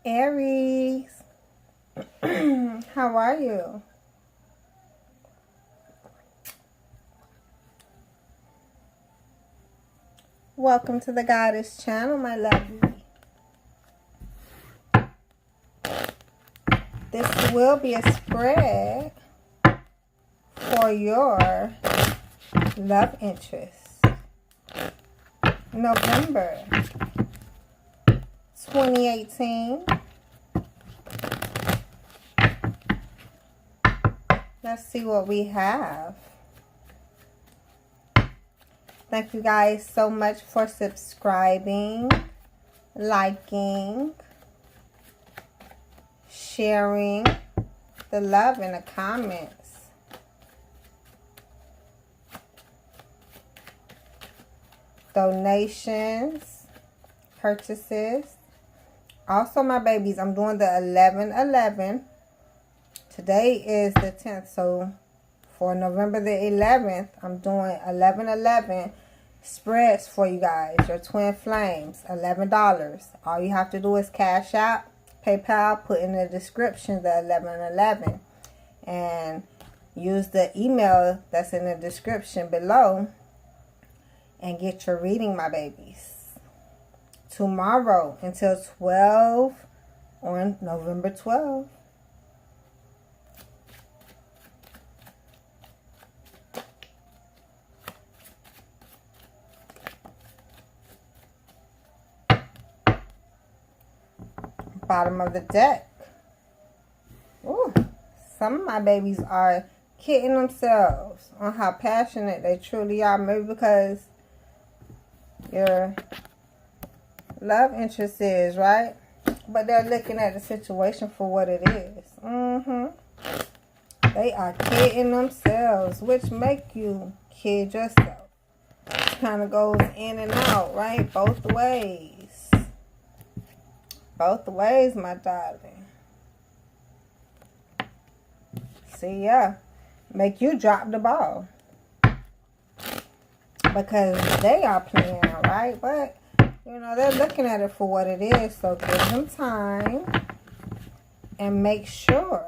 Aries, how are you? Welcome to the Goddess channel, my lovely. This will be a spread for your love interest. November 2018. Let's see what we have. Thank you guys so much for subscribing, liking, sharing the love in the comments. Donations, purchases. Also, my babies, I'm doing the 11/11. Today is the 10th, so for November the 11th, I'm doing 11/11 spreads for you guys. Your twin flames, $11. All you have to do is cash out, PayPal, put in the description the 11/11, and use the email that's in the description below and get your reading, my babies. Tomorrow until 12 on November 12th. Bottom of the deck. Ooh, some of my babies are kidding themselves on how passionate they truly are. Maybe because your love interest is, right? But they're looking at the situation for what it is. They are kidding themselves, which make you kid yourself. Kind of goes in and out, right? Both ways. Both ways, my darling. See, yeah. Make you drop the ball. Because they are playing, right? But, you know, they're looking at it for what it is. So give them time. And make sure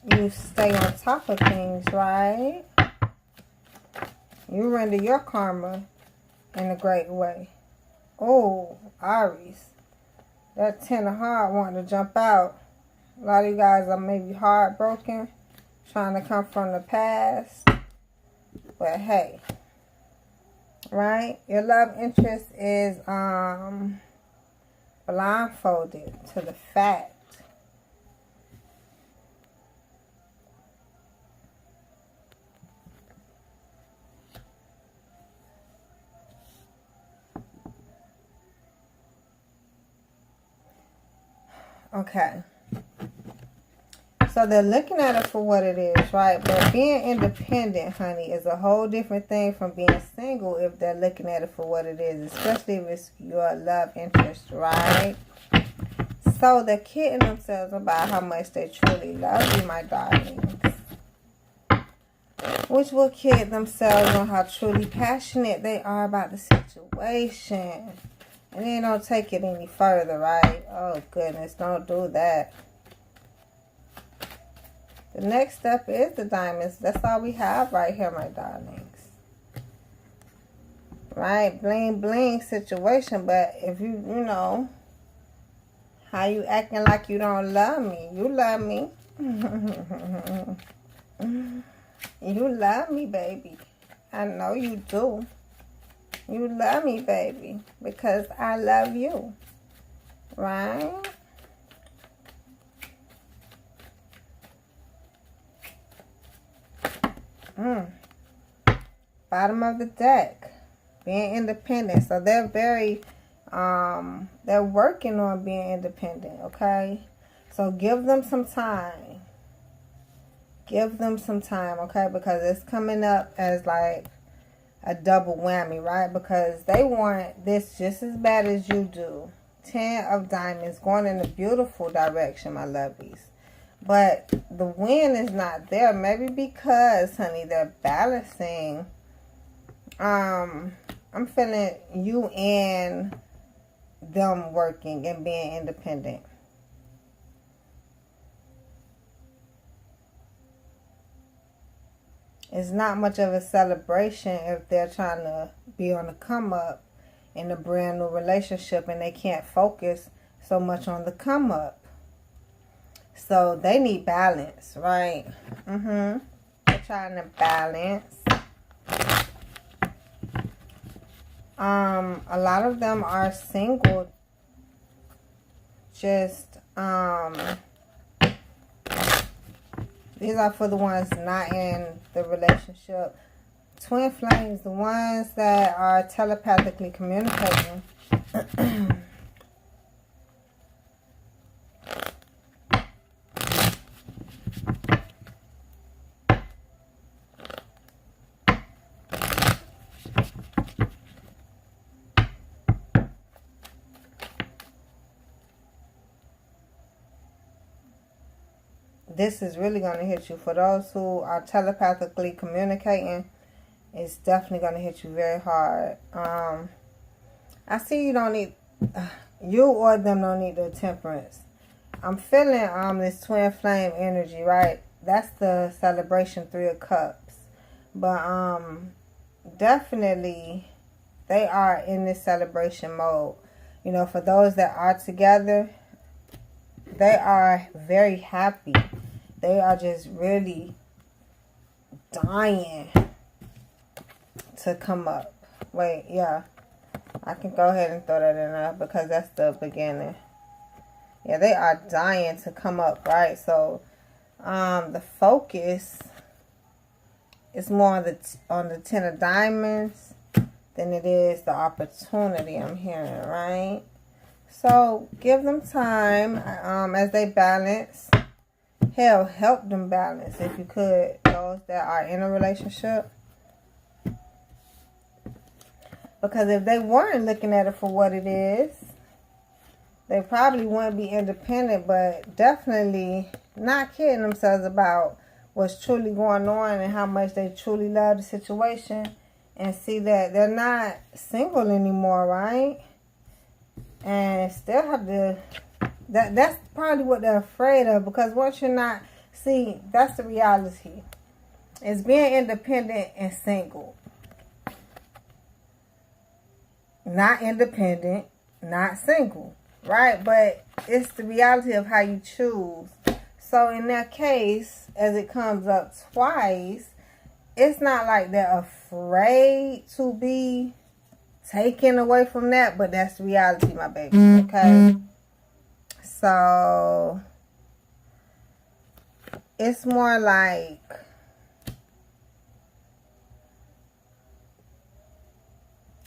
you stay on top of things, right? You render your karma in a great way. Oh, Aries. That 10 of heart wanting to jump out. A lot of you guys are maybe heartbroken, trying to come from the past. But hey, right? Your love interest is blindfolded to the fact. Okay. So they're looking at it for what it is, right? But being independent, honey, is a whole different thing from being single if they're looking at it for what it is, especially if it's your love interest, right? So they're kidding themselves about how much they truly love you, my darlings. Which will kid themselves on how truly passionate they are about the situation. And then don't take it any further, right? Oh, goodness, don't do that. The next step is the diamonds. That's all we have right here, my darlings. Right? Bling, bling situation. But if you know, how you acting like you don't love me. You love me. You love me, baby. I know you do. You love me, baby, because I love you, right? Bottom of the deck, being independent. So they're very, they're working on being independent, okay? So give them some time. Give them some time, okay? Because it's coming up as like a double whammy, right? Because they want this just as bad as you do. 10 of diamonds, going in a beautiful direction, my lovies. But the win is not there. Maybe because, honey, they're balancing. I'm feeling you and them working and being independent. It's not much of a celebration if they're trying to be on the come up in a brand new relationship and they can't focus so much on the come up. So they need balance, right? They're trying to balance. A lot of them are single. Just these are for the ones not in the relationship. Twin flames, the ones that are telepathically communicating. This is really going to hit you. For those who are telepathically communicating, it's definitely going to hit you very hard. I see you don't need, you or them don't need the temperance. I'm feeling this twin flame energy, right? That's the celebration 3 of cups. But definitely they are in this celebration mode. You know, for those that are together, they are very happy. They are just really dying to come up. Wait, yeah. I can go ahead and throw that in there because that's the beginning. Yeah, they are dying to come up, right? So, the focus is more on the 10 of diamonds than it is the opportunity I'm hearing, right? So, give them time as they balance. Hell, help them balance if you could. Those that are in a relationship. Because if they weren't looking at it for what it is, they probably wouldn't be independent, but definitely not kidding themselves about what's truly going on and how much they truly love the situation. And see that they're not single anymore, right? And still have to... That's probably what they're afraid of, because once you're not... See, that's the reality. It's being independent and single. Not independent, not single, right? But it's the reality of how you choose. So in that case, as it comes up twice, it's not like they're afraid to be taken away from that, but that's the reality, my baby, okay? So it's more like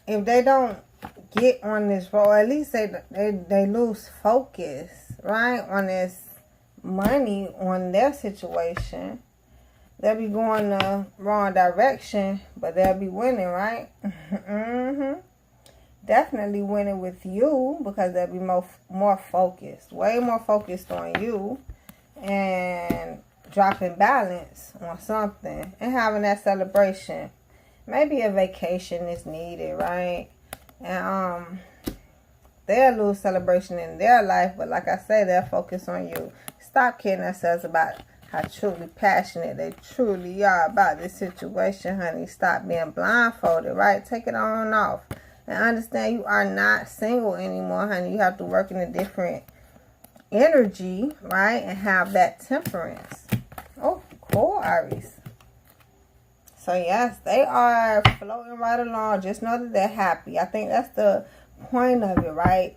if they don't get on this road, at least they lose focus, right, on this money, on their situation. They'll be going the wrong direction, but they'll be winning, right? Definitely winning with you, because they'll be more focused, way more focused on you, and dropping balance on something and having that celebration. Maybe a vacation is needed, right? And they'll lose celebration in their life, but like I say, they'll focus on you. Stop kidding ourselves about how truly passionate they truly are about this situation, honey. Stop being blindfolded, right? Take it on off. And understand you are not single anymore, honey. You have to work in a different energy, right? And have that temperance. Oh, cool, Aries. So, yes, they are floating right along. Just know that they're happy. I think that's the point of it, right?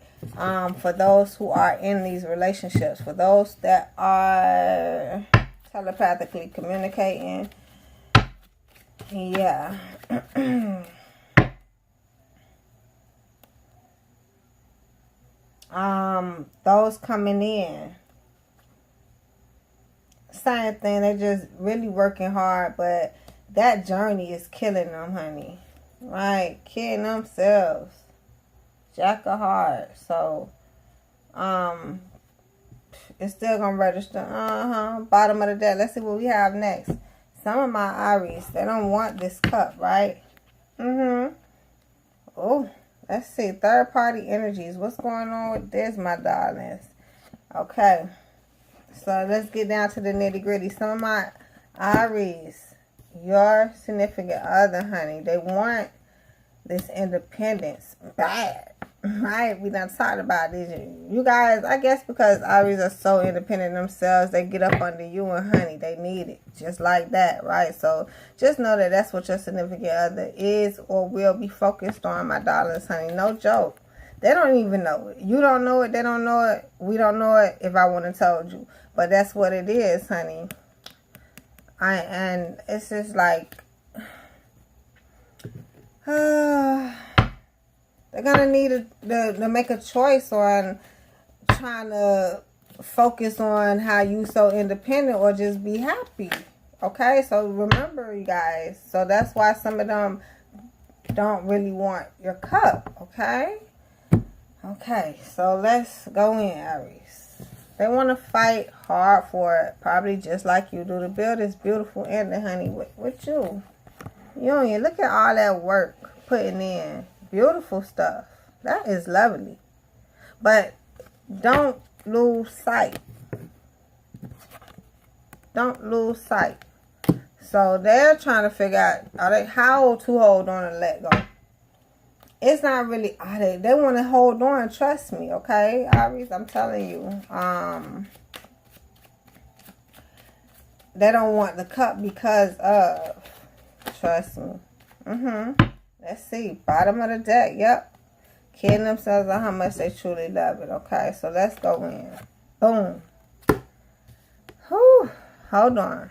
For those who are in these relationships. For those that are telepathically communicating. Yeah. Those coming in, same thing. They're just really working hard, but that journey is killing them, honey. Right? Killing themselves. Jack of hearts. So, it's still gonna register. Bottom of the deck. Let's see what we have next. Some of my Aries, they don't want this cup, right? Oh, Let's see. Third party energies. What's going on with this, my darlings? Okay. So let's get down to the nitty gritty. Some of my Aries, your significant other, honey, they want this independence bad. Right? We done talked about this. You guys, I guess because Aries are so independent themselves, they get up under you, and honey, they need it. Just like that, right? So just know that that's what your significant other is or will be focused on, my darlings, honey. No joke. They don't even know it. You don't know it. They don't know it. We don't know it if I wouldn't have told you. But that's what it is, honey. And it's just like... they're gonna need to make a choice on trying to focus on how you so independent or just be happy. Okay, so remember, you guys. So that's why some of them don't really want your cup. Okay. Okay, so let's go in, Aries. They want to fight hard for it, probably just like you do, to build this beautiful ending, honey, with you. You don't even look at all that work putting in. Beautiful stuff. That is lovely. But don't lose sight. Don't lose sight. So they're trying to figure out how to hold on and let go. It's not really, they want to hold on, trust me, okay, Aries, I'm telling you. They don't want the cup because of, trust me. Let's see, bottom of the deck, yep. Kidding themselves on how much they truly love it, okay? So let's go in. Boom. Whew, hold on.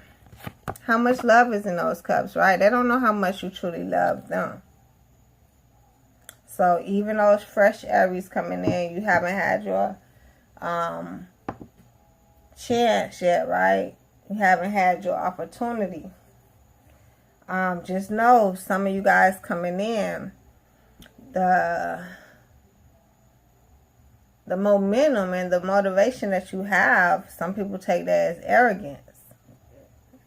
How much love is in those cups, right? They don't know how much you truly love them. So even those fresh Aries coming in, you haven't had your chance yet, right? You haven't had your opportunity. Just know, some of you guys coming in, the momentum and the motivation that you have, some people take that as arrogance.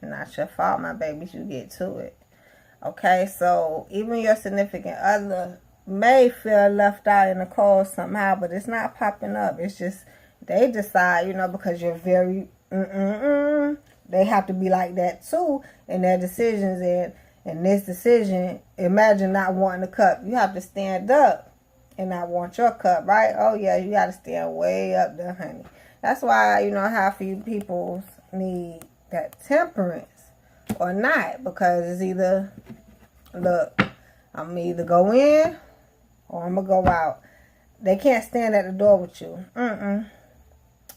Not your fault, my babies, you get to it. Okay, so even your significant other may feel left out in the cold somehow, but it's not popping up. It's just they decide, you know, because you're very they have to be like that too in their decisions. And this decision, imagine not wanting the cup. You have to stand up and not want your cup, right? Oh yeah, you got to stand way up there, honey. That's why, you know, half of you people need that temperance or not, because it's either, look, I'm either go in or I'm gonna go out. They can't stand at the door with you.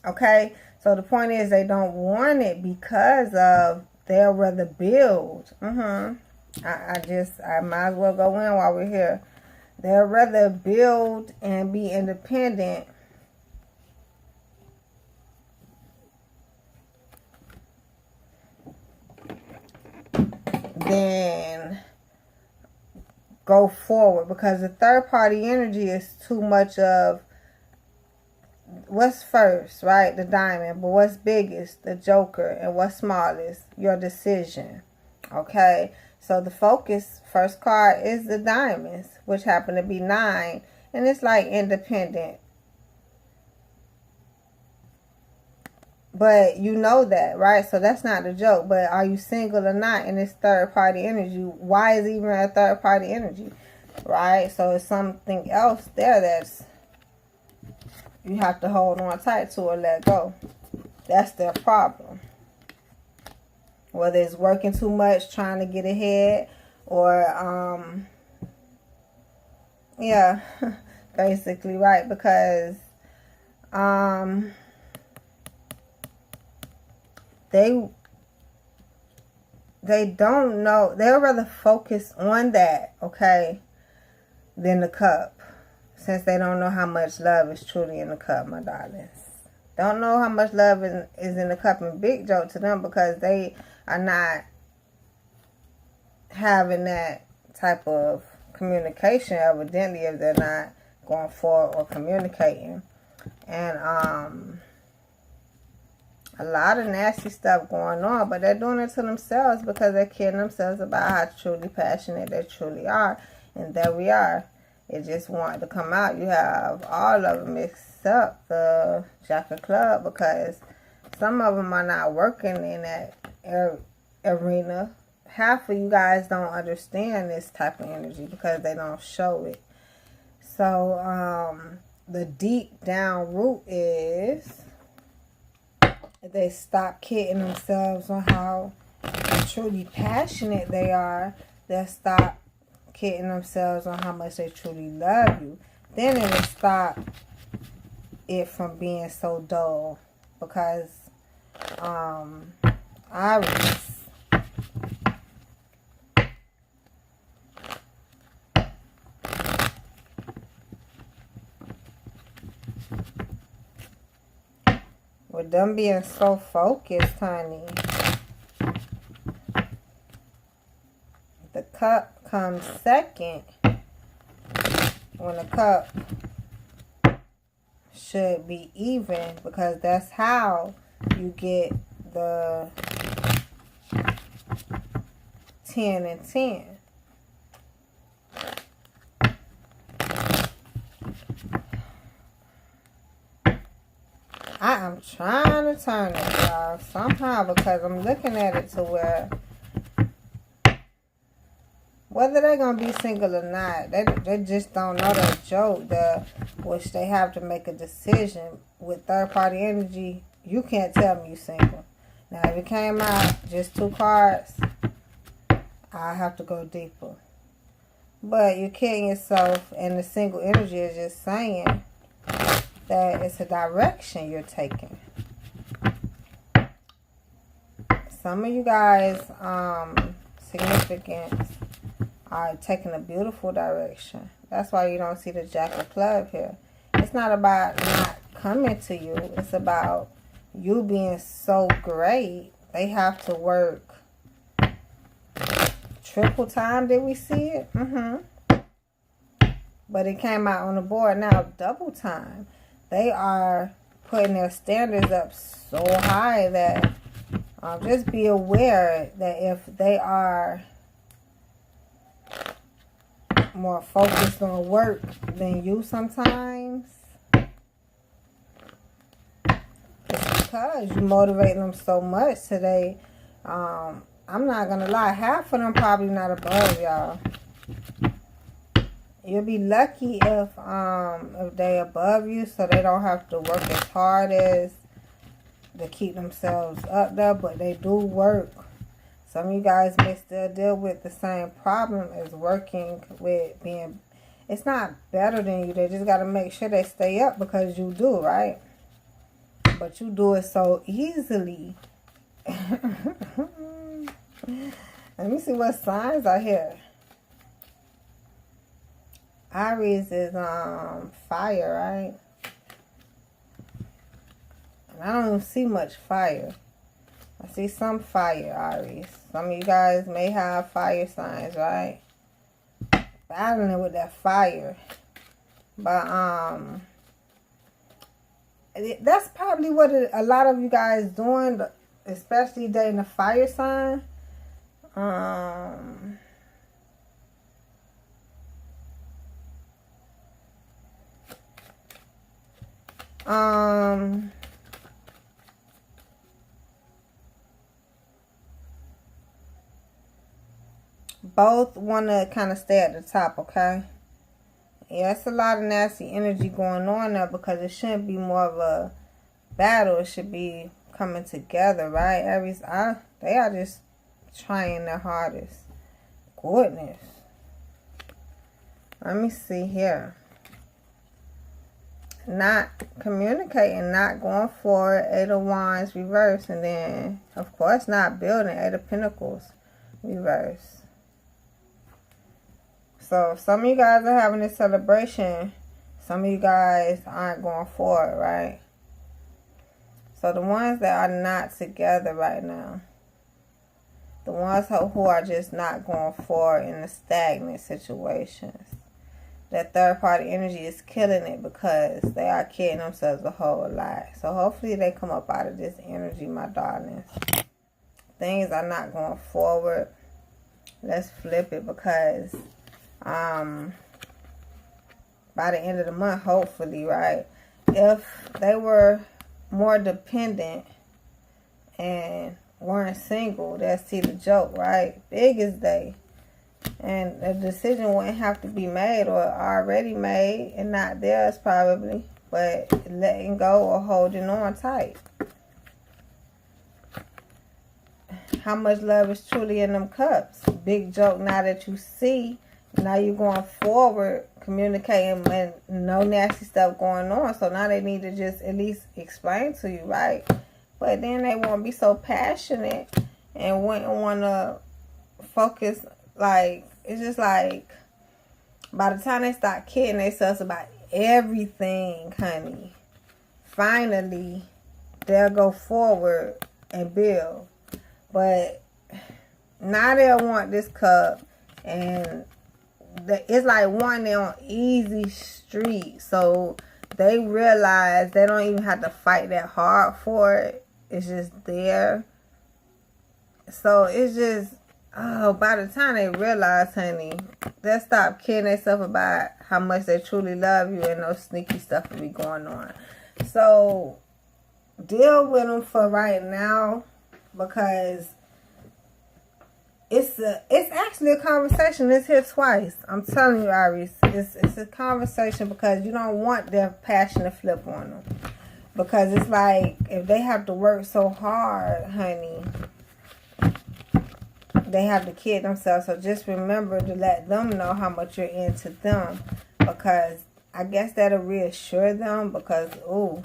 Okay, so the point is they don't want it because of they'll rather build. I might as well go in while we're here. They'll rather build and be independent than go forward, because the third party energy is too much of what's first, right? The diamond. But what's biggest? The joker. And what's smallest? Your decision. Okay, so the focus first card is the diamonds, which happen to be 9, and it's like independent. But you know that, right? So that's not the joke. But are you single or not in this third party energy? Why is even a third party energy, right? So it's something else there that's you have to hold on tight to or let go. That's their problem. Whether it's working too much, trying to get ahead, or yeah, basically, right? Because they don't know. They'll rather focus on that, okay, than the cup, since they don't know how much love is truly in the cup, my darlings. Don't know how much love is in the cup, and big joke to them, because they are not having that type of communication, evidently, if they're not going forward or communicating. And a lot of nasty stuff going on, but they're doing it to themselves because they're kidding themselves about how truly passionate they truly are. And there we are. It just wanted to come out. You have all of them except the Jack of Clubs, because some of them are not working in that arena. Half of you guys don't understand this type of energy because they don't show it. So, the deep down root is they stop kidding themselves on how truly passionate they are. They'll stop kidding themselves on how much they truly love you. Then it will stop it from being so dull. Because Aries, with them being so focused, honey, the cup comes second when the cup should be even, because that's how you get the 10 and 10. I am trying to turn it, y'all, somehow, because I'm looking at it to where whether they're going to be single or not, they just don't know that joke, which they have to make a decision. With third-party energy, you can't tell me you're single. Now, if it came out just 2 cards, I'll have to go deeper. But you're kidding yourself, and the single energy is just saying that it's a direction you're taking. Some of you guys, significance, are taking a beautiful direction. That's why you don't see the Jack of Clubs here. It's not about not coming to you. It's about you being so great. They have to work triple time. Did we see it? But it came out on the board now double time. They are putting their standards up so high that just be aware that if they are more focused on work than you sometimes, it's because you motivate them so much today. I'm not gonna lie, half of them probably not above y'all. You'll be lucky if they above you, so they don't have to work as hard as to keep themselves up there, but they do work. Some of you guys may still deal with the same problem as working with being, it's not better than you. They just got to make sure they stay up because you do, right? But you do it so easily. Let me see what signs are here. Aries is fire, right? And I don't even see much fire. I see some fire, Aries. Some of you guys may have fire signs, right? Battling with that fire. But that's probably what a lot of you guys doing, especially dating a fire sign. Both want to kind of stay at the top, okay? Yeah, it's a lot of nasty energy going on there because it shouldn't be more of a battle. It should be coming together, right? Aries, they are just trying their hardest. Goodness. Let me see here. Not communicating, not going forward, 8 of Wands reverse, and then, of course, not building, 8 of Pentacles reverse. So, some of you guys are having this celebration. Some of you guys aren't going forward, right? So, the ones that are not together right now, the ones who are just not going forward in the stagnant situations, that third-party energy is killing it because they are kidding themselves a whole lot. So, hopefully, they come up out of this energy, my darlings. Things are not going forward. Let's flip it because by the end of the month, hopefully, right? If they were more dependent and weren't single, they'll see the joke, right? Big as they. And a decision wouldn't have to be made or already made, and not theirs probably, but letting go or holding on tight. How much love is truly in them cups? Big joke now that you see. Now you're going forward, communicating, and no nasty stuff going on. So now they need to just at least explain to you, right? But then they won't be so passionate and wouldn't want to focus. Like, it's just like, by the time they start kidding themselves about everything, honey, finally, they'll go forward and build. But now they'll want this cup, and it's like one, they're on easy street. So they realize they don't even have to fight that hard for it. It's just there. So it's just, oh, by the time they realize, honey, they'll stop kidding themselves about how much they truly love you, and no sneaky stuff will be going on. So deal with them for right now, because it's actually a conversation. It's here twice. I'm telling you, Aries, it's a conversation, because you don't want their passion to flip on them. Because it's like, if they have to work so hard, honey, they have to kid themselves. So just remember to let them know how much you're into them, because I guess that'll reassure them. Because, ooh,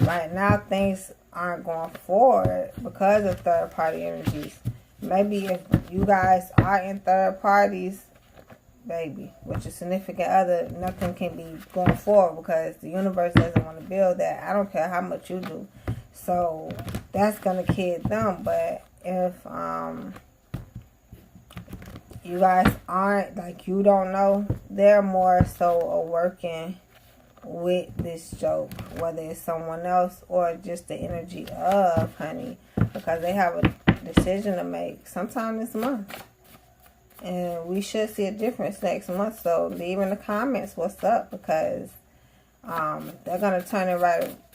right now things aren't going forward because of third party energies. Maybe if you guys are in third parties, baby, with your significant other, nothing can be going forward, because the universe doesn't want to build that. I don't care how much you do. So that's going to kid them. But if you guys aren't, like, you don't know, they're more so working with this joke, whether it's someone else or just the energy of, honey, because they have a decision to make sometime this month, and we should see a difference next month. So leave in the comments what's up, because they're gonna turn it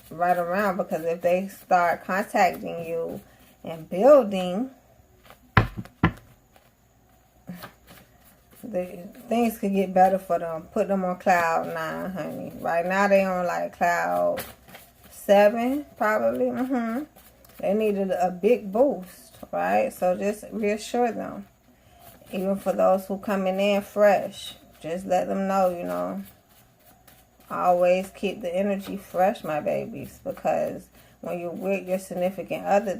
right around. Because if they start contacting you and building, things could get better for them. Put them on cloud 9, honey. Right now they on like cloud 7 probably. They needed a big boost, right? So just reassure them. Even for those who coming in fresh, just let them know, you know, always keep the energy fresh, my babies. Because when you're with your significant other,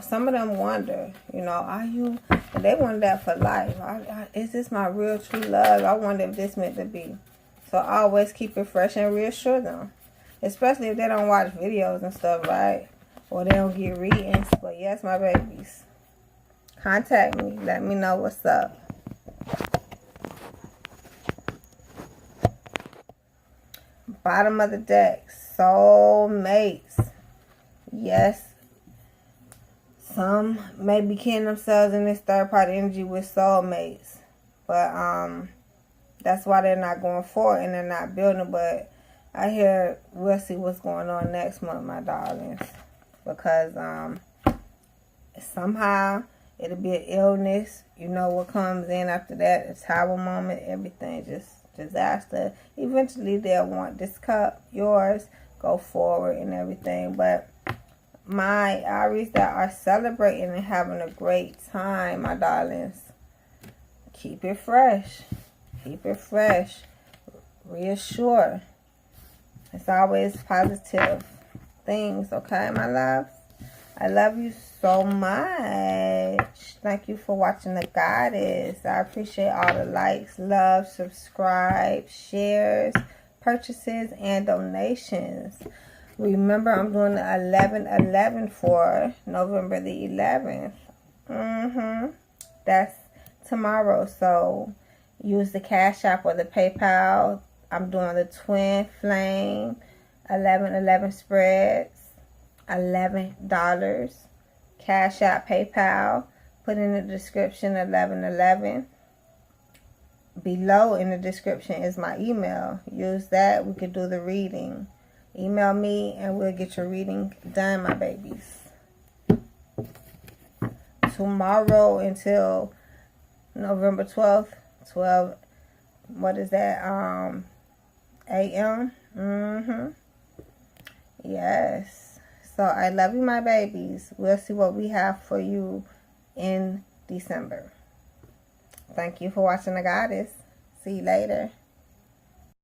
some of them wonder, you know, are you, and they want that for life. Is this my real true love? I wonder if this meant to be. So always keep it fresh and reassure them. Especially if they don't watch videos and stuff, right? Or they don't get readings. But yes, my babies, contact me. Let me know what's up. Bottom of the deck, soulmates. Yes, some may be kidding themselves in this third party energy with soulmates, but that's why they're not going forward and they're not building. But I hear we'll see what's going on next month, my darlings, because somehow it'll be an illness. You know what comes in after that? A terrible moment, everything just disaster. Eventually they'll want this cup, yours, go forward and everything. But my Aries that are celebrating and having a great time, my darlings, keep it fresh. Keep it fresh. Reassure. It's always positive things, okay, my love? I love you so much. Thank you for watching The Goddess. I appreciate all the likes, love, subscribe, shares, purchases, and donations. Remember, I'm doing the 11/11 for November the 11th. That's tomorrow. So use the Cash App or the PayPal. I'm doing the Twin Flame 11/11 spreads. $11. Cash App, PayPal. Put in the description 11/11. below in the description is my email. Use that. We could do the reading. Email me and we'll get your reading done, my babies. Tomorrow until November 12th, 12, what is that, a.m.? Yes. So I love you, my babies. We'll see what we have for you in December. Thank you for watching The Goddess. See you later.